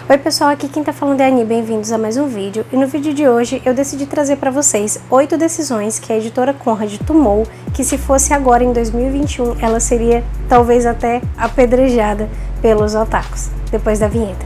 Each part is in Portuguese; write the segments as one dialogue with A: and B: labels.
A: Oi pessoal, aqui quem tá falando é a Ani, bem-vindos a mais um vídeo. E no vídeo de hoje eu decidi trazer pra vocês 8 decisões que a editora Conrad tomou, que se fosse agora em 2021, ela seria talvez até apedrejada pelos otakus. Depois da vinheta.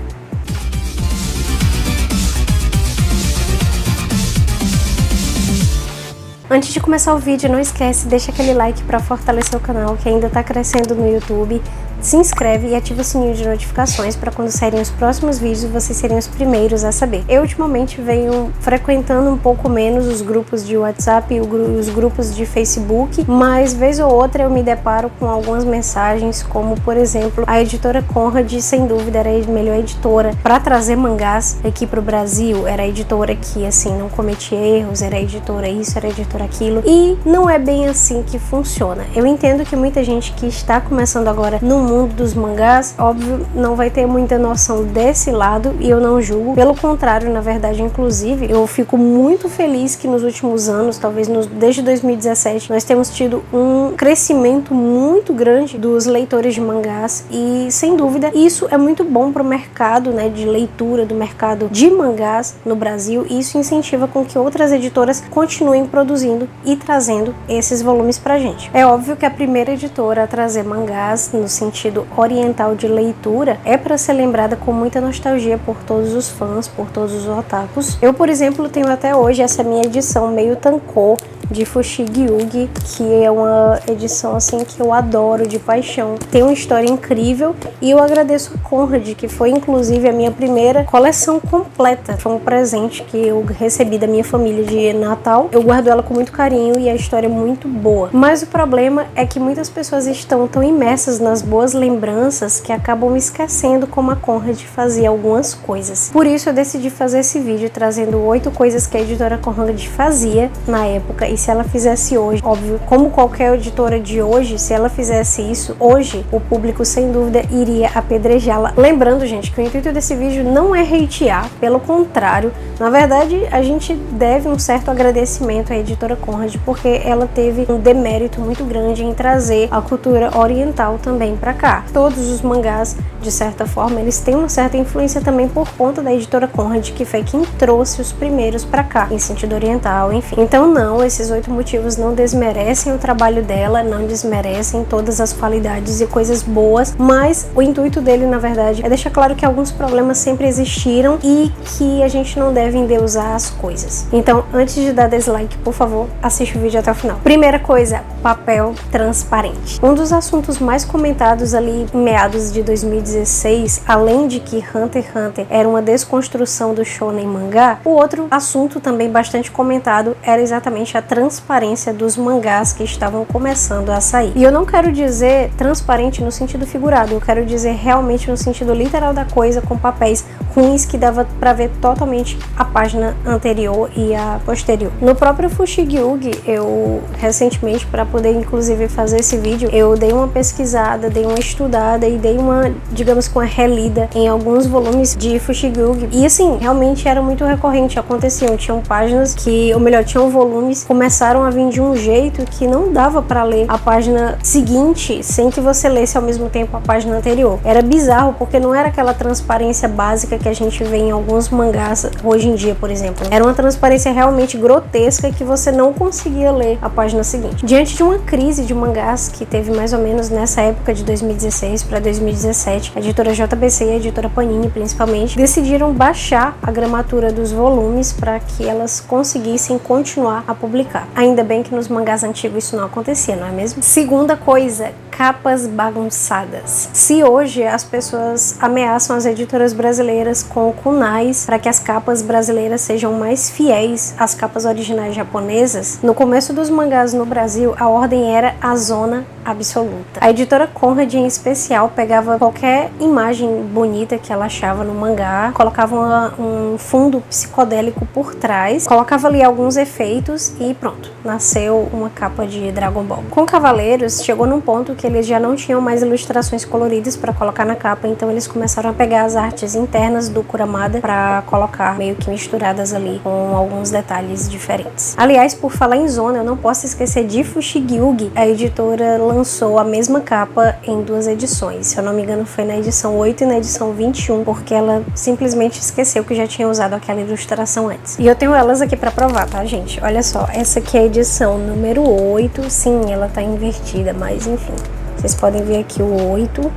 A: Antes de começar o vídeo, não esquece, deixa aquele like para fortalecer o canal que ainda está crescendo no YouTube. Se inscreve e ativa o sininho de notificações para quando saírem os próximos vídeos vocês serem os primeiros a saber. Eu ultimamente venho frequentando um pouco menos os grupos de WhatsApp e os grupos de Facebook, mas vez ou outra eu me deparo com algumas mensagens, como por exemplo, a editora Conrad sem dúvida era a melhor editora para trazer mangás aqui para o Brasil, era a editora que assim não cometia erros, era a editora isso, era a editora aquilo, e não é bem assim que funciona. Eu entendo que muita gente que está começando agora no mundo dos mangás, óbvio, não vai ter muita noção desse lado e eu não julgo, pelo contrário, na verdade, inclusive, eu fico muito feliz que nos últimos anos, talvez desde 2017, nós temos tido um crescimento muito grande dos leitores de mangás e, sem dúvida, isso é muito bom para o mercado, né, de leitura, do mercado de mangás no Brasil, e isso incentiva com que outras editoras continuem produzindo e trazendo esses volumes pra gente. É óbvio que a primeira editora a trazer mangás no sentido oriental de leitura é para ser lembrada com muita nostalgia por todos os fãs, por todos os otakus. Eu, por exemplo, tenho até hoje essa minha edição meio tankō de Fushigi Yugi, que é uma edição assim que eu adoro de paixão. Tem uma história incrível e eu agradeço a Conrad, que foi inclusive a minha primeira coleção completa. Foi um presente que eu recebi da minha família de Natal. Eu guardo ela com muito carinho e a história é muito boa. Mas o problema é que muitas pessoas estão tão imersas nas boas lembranças que acabam esquecendo como a Conrad fazia algumas coisas. Por isso eu decidi fazer esse vídeo trazendo 8 coisas que a editora Conrad fazia na época, e se ela fizesse hoje, óbvio, como qualquer editora de hoje, se ela fizesse isso hoje, o público sem dúvida iria apedrejá-la. Lembrando, gente, que o intuito desse vídeo não é hatear, pelo contrário, na verdade a gente deve um certo agradecimento à editora Conrad, porque ela teve um demérito muito grande em trazer a cultura oriental também pra cá. Todos os mangás, de certa forma, eles têm uma certa influência também por conta da editora Conrad, que foi quem trouxe os primeiros pra cá, em sentido oriental, enfim. Então não, esses 8 motivos não desmerecem o trabalho dela, não desmerecem todas as qualidades e coisas boas, mas o intuito dele, na verdade, é deixar claro que alguns problemas sempre existiram e que a gente não deve endeusar as coisas. Então, antes de dar dislike, por favor, assiste o vídeo até o final. Primeira coisa, papel transparente. Um dos assuntos mais comentados ali em meados de 2016, além de que Hunter x Hunter era uma desconstrução do shonen mangá, o outro assunto também bastante comentado era exatamente a transparência dos mangás que estavam começando a sair. E eu não quero dizer transparente no sentido figurado, eu quero dizer realmente no sentido literal da coisa, com papéis ruins que dava pra ver totalmente a página anterior e a posterior. No próprio Fushigi Yugi, eu recentemente, para poder inclusive fazer esse vídeo, eu dei uma pesquisada, dei uma estudada e dei uma, digamos que uma relida em alguns volumes de Fushigi Yugi. E assim, realmente era muito recorrente, aconteciam, tinham páginas que, ou melhor, tinham volumes, começaram a vir de um jeito que não dava para ler a página seguinte sem que você lesse ao mesmo tempo a página anterior. Era bizarro, porque não era aquela transparência básica que a gente vê em alguns mangás hoje em dia, por exemplo. Era uma transparência realmente grotesca que você não conseguia ler a página seguinte. Diante de uma crise de mangás que teve mais ou menos nessa época de 2016 para 2017, a editora JBC e a editora Panini, principalmente, decidiram baixar a gramatura dos volumes para que elas conseguissem continuar a publicar. Ainda bem que nos mangás antigos isso não acontecia, não é mesmo? Segunda coisa, capas bagunçadas. Se hoje as pessoas ameaçam as editoras brasileiras com kunais para que as capas brasileiras sejam mais fiéis às capas originais japonesas, no começo dos mangás no Brasil a ordem era a zona absoluta. A editora Conrad em especial pegava qualquer imagem bonita que ela achava no mangá, colocava um fundo psicodélico por trás, colocava ali alguns efeitos e pronto, nasceu uma capa de Dragon Ball. Com Cavaleiros chegou num ponto que eles já não tinham mais ilustrações coloridas para colocar na capa, então eles começaram a pegar as artes internas do Kuramada para colocar meio que misturadas ali com alguns detalhes diferentes. Aliás, por falar em zona, eu não posso esquecer de Fushigi-ugi. A editora lançou a mesma capa em 2 edições. Se eu não me engano, foi na edição 8 e na edição 21, porque ela simplesmente esqueceu que já tinha usado aquela ilustração antes. E eu tenho elas aqui para provar, tá, gente? Olha só, essa aqui é a edição número 8. Sim, ela tá invertida, mas enfim. Vocês podem ver aqui o 8,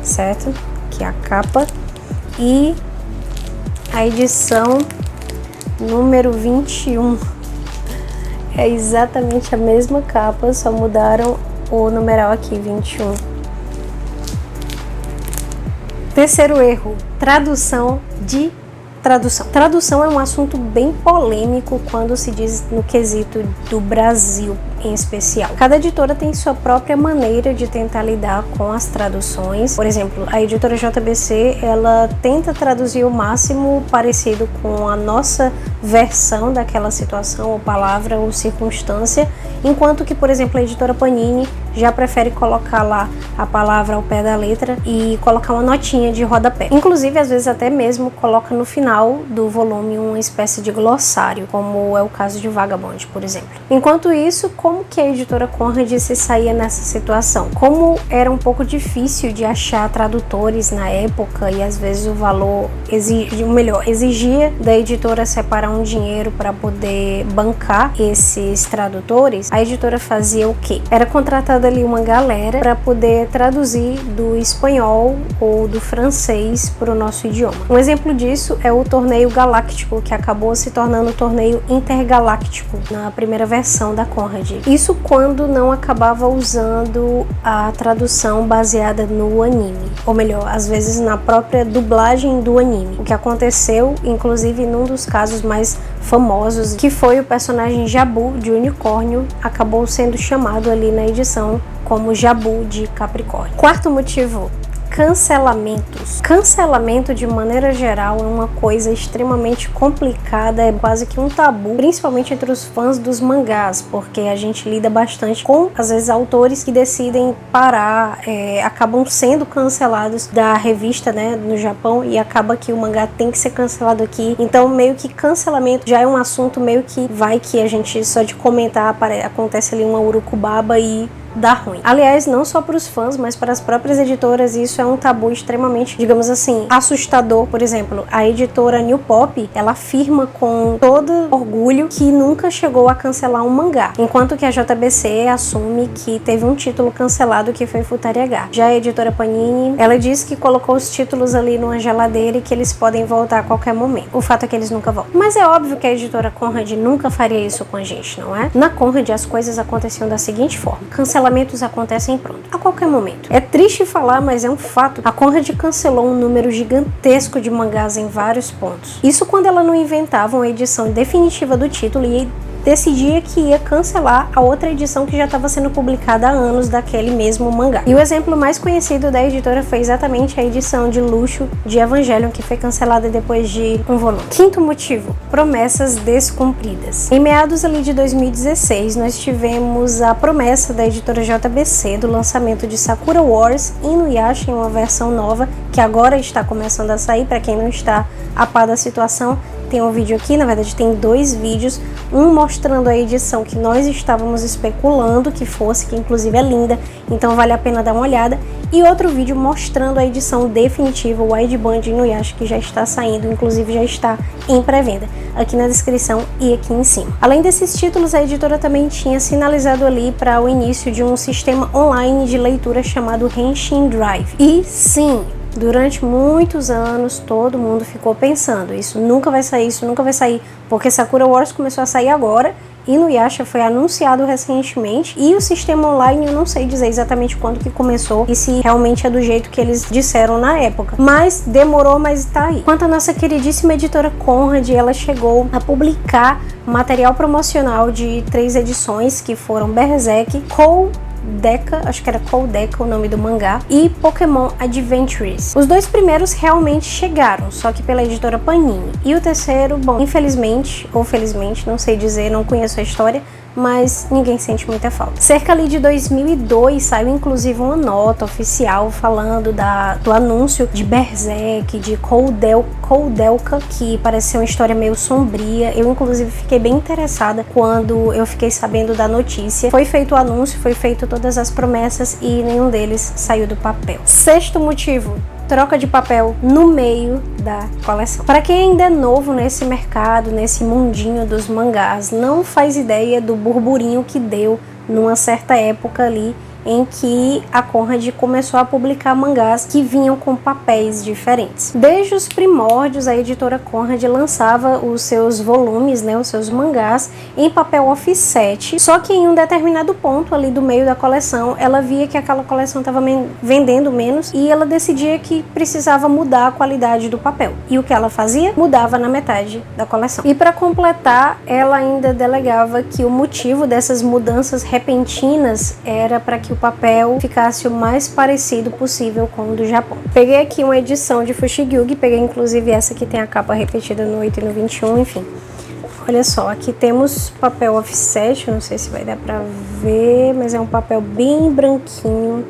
A: certo? Que é a capa. E a edição número 21. É exatamente a mesma capa, só mudaram o numeral aqui, 21. Terceiro erro, tradução de tradução. Tradução é um assunto bem polêmico quando se diz no quesito do Brasil em especial. Cada editora tem sua própria maneira de tentar lidar com as traduções. Por exemplo, a editora JBC, ela tenta traduzir o máximo parecido com a nossa versão daquela situação, ou palavra, ou circunstância, enquanto que, por exemplo, a editora Panini já prefere colocar lá a palavra ao pé da letra e colocar uma notinha de rodapé. Inclusive, às vezes até mesmo coloca no final do volume uma espécie de glossário, como é o caso de Vagabond, por exemplo. Enquanto isso, como que a editora Conrad se saía nessa situação? Como era um pouco difícil de achar tradutores na época e às vezes o valor exigia da editora separar um dinheiro para poder bancar esses tradutores, a editora fazia o quê? Era contratada ali uma galera para poder traduzir do espanhol ou do francês para o nosso idioma. Um exemplo disso é o Torneio Galáctico, que acabou se tornando o Torneio Intergaláctico na primeira versão da Conrad. Isso quando não acabava usando a tradução baseada no anime, ou melhor, às vezes na própria dublagem do anime. O que aconteceu, inclusive, num dos casos mais famosos, que foi o personagem Jabu de Unicórnio, acabou sendo chamado ali na edição como Jabu de Capricórnio. Quarto motivo: cancelamentos. Cancelamento, de maneira geral, é uma coisa extremamente complicada, é quase que um tabu, principalmente entre os fãs dos mangás, porque a gente lida bastante com, às vezes, autores que decidem parar, acabam sendo cancelados da revista, né, no Japão, e acaba que o mangá tem que ser cancelado aqui. Então, meio que cancelamento já é um assunto meio que vai que a gente só de comentar acontece ali uma urucubaba e dá ruim. Aliás, não só para os fãs, mas para as próprias editoras, isso é um tabu extremamente, digamos assim, assustador. Por exemplo, a editora New Pop, ela afirma com todo orgulho que nunca chegou a cancelar um mangá, enquanto que a JBC assume que teve um título cancelado, que foi Futariagá. Já a editora Panini, ela diz que colocou os títulos ali numa geladeira e que eles podem voltar a qualquer momento. O fato é que eles nunca voltam. Mas é óbvio que a editora Conrad nunca faria isso com a gente, não é? Na Conrad, as coisas aconteciam da seguinte forma: cancelamentos acontecem pronto, a qualquer momento. É triste falar, mas é um fato. A Conrad cancelou um número gigantesco de mangás em vários pontos. Isso quando ela não inventava uma edição definitiva do título e decidia que ia cancelar a outra edição que já estava sendo publicada há anos daquele mesmo mangá. E o exemplo mais conhecido da editora foi exatamente a edição de luxo de Evangelion, que foi cancelada depois de um volume. Quinto motivo: promessas descumpridas. Em meados ali de 2016, nós tivemos a promessa da editora JBC do lançamento de Sakura Wars Inuyasha em uma versão nova, que agora está começando a sair. Para quem não está a par da situação, tem um vídeo aqui, na verdade tem 2 vídeos, um mostrando a edição que nós estávamos especulando que fosse, que inclusive é linda, então vale a pena dar uma olhada, e outro vídeo mostrando a edição definitiva, o Wideband Inuyasha, que já está saindo, inclusive já está em pré-venda, aqui na descrição e aqui em cima. Além desses títulos, a editora também tinha sinalizado ali para o início de um sistema online de leitura chamado Henshin Drive. E sim, durante muitos anos todo mundo ficou pensando, isso nunca vai sair, porque Sakura Wars começou a sair agora, Inuyasha foi anunciado recentemente, e o sistema online eu não sei dizer exatamente quando que começou e se realmente é do jeito que eles disseram na época, mas demorou, mas tá aí. Quanto à nossa queridíssima editora Conrad, ela chegou a publicar material promocional de 3 edições, que foram Berserk, Deca, acho que era Deca o nome do mangá, e Pokémon Adventures. Os 2 primeiros realmente chegaram, só que pela editora Panini. E o terceiro, bom, infelizmente ou felizmente, não sei dizer, não conheço a história, mas ninguém sente muita falta. Cerca ali de 2002 saiu inclusive uma nota oficial falando do anúncio de Berserk, de Koudelka, que parece ser uma história meio sombria. Eu inclusive fiquei bem interessada quando eu fiquei sabendo da notícia. Foi feito o anúncio, foi feito todas as promessas e nenhum deles saiu do papel. Sexto motivo: troca de papel no meio da coleção. Para quem ainda é novo nesse mercado, nesse mundinho dos mangás, não faz ideia do burburinho que deu numa certa época ali em que a Conrad começou a publicar mangás que vinham com papéis diferentes. Desde os primórdios, a editora Conrad lançava os seus volumes, né, os seus mangás, em papel offset, só que em um determinado ponto ali do meio da coleção, ela via que aquela coleção estava vendendo menos e ela decidia que precisava mudar a qualidade do papel. E o que ela fazia? Mudava na metade da coleção. E para completar, ela ainda delegava que o motivo dessas mudanças repentinas era para que o papel ficasse o mais parecido possível com o do Japão. Peguei aqui uma edição de Fushigi, peguei inclusive essa que tem a capa repetida no 8 e no 21, enfim. Olha só, aqui temos papel offset, não sei se vai dar pra ver, mas é um papel bem branquinho.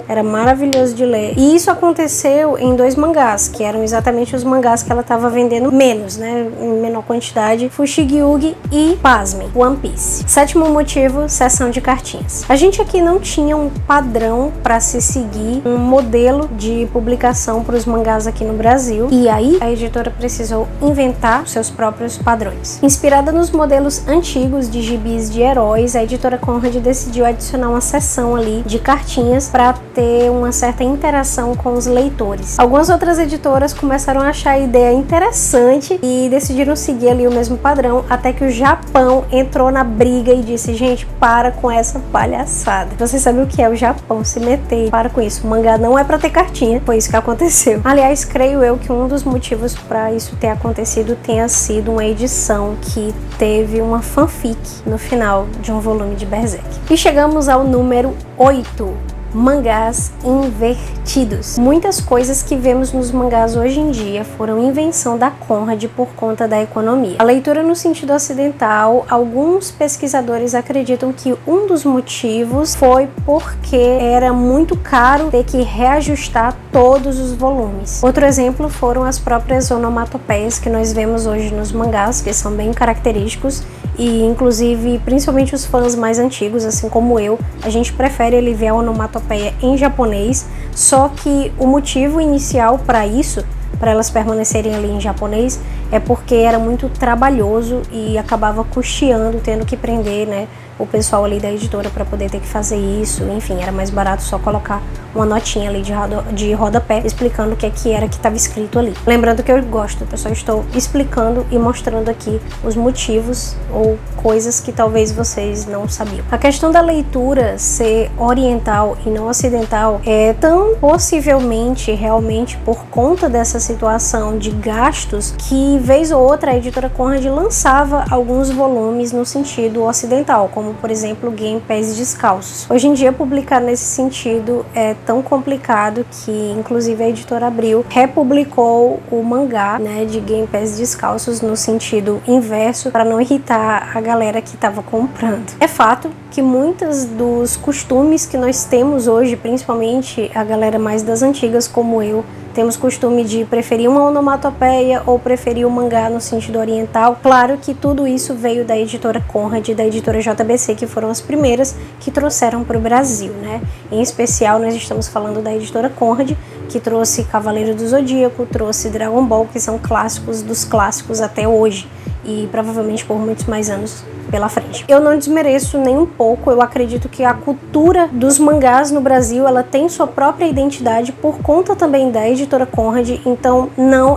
A: Era maravilhoso de ler. E isso aconteceu em 2 mangás, que eram exatamente os mangás que ela estava vendendo menos, né? Em menor quantidade. Fushigi e, pasmem, One Piece. Sétimo motivo, seção de cartinhas. A gente aqui não tinha um padrão para se seguir, um modelo de publicação para os mangás aqui no Brasil. E aí, a editora precisou inventar seus próprios padrões. Inspirada nos modelos antigos de gibis de heróis, a editora Conrad decidiu adicionar uma seção ali de cartinhas para ter uma certa interação com os leitores. Algumas outras editoras começaram a achar a ideia interessante e decidiram seguir ali o mesmo padrão, até que o Japão entrou na briga e disse: gente, para com essa palhaçada. Você sabe o que é o Japão se meter? Para com isso, o mangá não é para ter cartinha. Foi isso que aconteceu. Aliás, creio eu que um dos motivos para isso ter acontecido tenha sido uma edição que teve uma fanfic no final de um volume de Berserk. E chegamos ao número 8. Mangás invertidos. Muitas coisas que vemos nos mangás hoje em dia foram invenção da Conrad por conta da economia. A leitura no sentido ocidental, alguns pesquisadores acreditam que um dos motivos foi porque era muito caro ter que reajustar todos os volumes. Outro exemplo foram as próprias onomatopeias que nós vemos hoje nos mangás, que são bem característicos e inclusive, principalmente os fãs mais antigos, assim como eu, a gente prefere ele ver a onomatopeia em japonês, só que o motivo inicial para isso, para elas permanecerem ali em japonês, é porque era muito trabalhoso e acabava custeando, tendo que prender, né, o pessoal ali da editora para poder ter que fazer isso. Enfim, era mais barato só colocar uma notinha ali de rodapé explicando o que é que era que estava escrito ali. Lembrando que eu gosto, eu só estou explicando e mostrando aqui os motivos ou coisas que talvez vocês não sabiam. A questão da leitura ser oriental e não ocidental é tão possivelmente realmente por conta dessa situação de gastos que vez ou outra a editora Conrad lançava alguns volumes no sentido ocidental, como por exemplo Game Pés Descalços. Hoje em dia publicar nesse sentido é tão complicado que inclusive a editora Abril republicou o mangá, né, de Game Pés Descalços no sentido inverso para não irritar a galera que estava comprando. É fato que muitos dos costumes que nós temos hoje, principalmente a galera mais das antigas como eu, temos costume de preferir uma onomatopeia ou preferir o mangá no sentido oriental. Claro que tudo isso veio da editora Conrad e da editora JBC, que foram as primeiras que trouxeram para o Brasil, né? Em especial, nós estamos falando da editora Conrad, que trouxe Cavaleiro do Zodíaco, trouxe Dragon Ball, que são clássicos dos clássicos até hoje e provavelmente por muitos mais anos pela frente. Eu não desmereço nem um pouco, eu acredito que a cultura dos mangás no Brasil, ela tem sua própria identidade por conta também da editora Conrad, então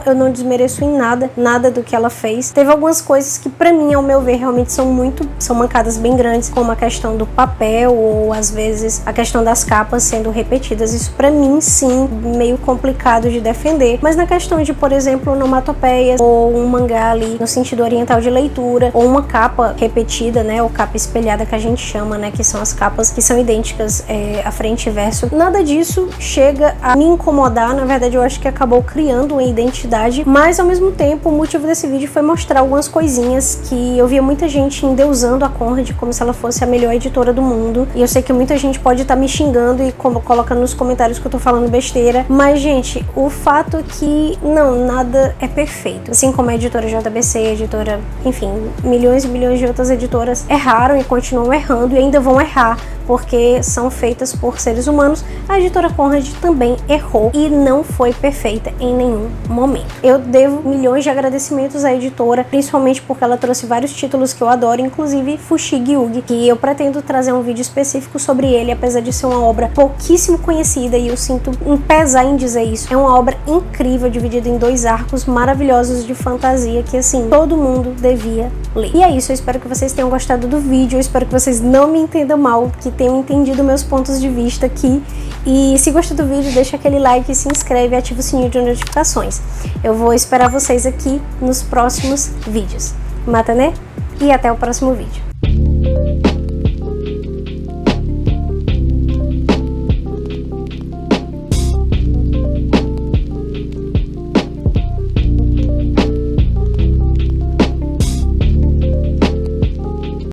A: eu não desmereço em nada do que ela fez. Teve algumas coisas que pra mim, ao meu ver, realmente são mancadas bem grandes, como a questão do papel ou às vezes a questão das capas sendo repetidas. Isso pra mim, sim, meio complicado de defender, mas na questão de, por exemplo, onomatopeias ou um mangá ali no sentido oriental de leitura ou uma capa repetida derretida, né, ou capa espelhada que a gente chama, né, que são as capas que são idênticas a frente e verso. Nada disso chega a me incomodar, na verdade eu acho que acabou criando uma identidade, mas ao mesmo tempo o motivo desse vídeo foi mostrar algumas coisinhas que eu via muita gente endeusando a Conrad como se ela fosse a melhor editora do mundo, e eu sei que muita gente pode estar me xingando e colocando nos comentários que eu tô falando besteira, mas gente, o fato é que não, nada é perfeito, assim como a editora JBC, a editora, enfim, milhões e milhões de outras editoras erraram e continuam errando e ainda vão errar, porque são feitas por seres humanos. A editora Conrad também errou e não foi perfeita em nenhum momento. Eu devo milhões de agradecimentos à editora, principalmente porque ela trouxe vários títulos que eu adoro, inclusive Fushigi Yugi, que eu pretendo trazer um vídeo específico sobre ele, apesar de ser uma obra pouquíssimo conhecida, e eu sinto um pesar em dizer isso. É uma obra incrível, dividida em 2 arcos maravilhosos de fantasia, que assim, todo mundo devia ler. E é isso, eu espero que vocês tenham gostado do vídeo, eu espero que vocês não me entendam mal, que tenham entendido meus pontos de vista aqui, e se gostou do vídeo, deixa aquele like, se inscreve e ativa o sininho de notificações. Eu vou esperar vocês aqui nos próximos vídeos. Mata, né? E até o próximo vídeo.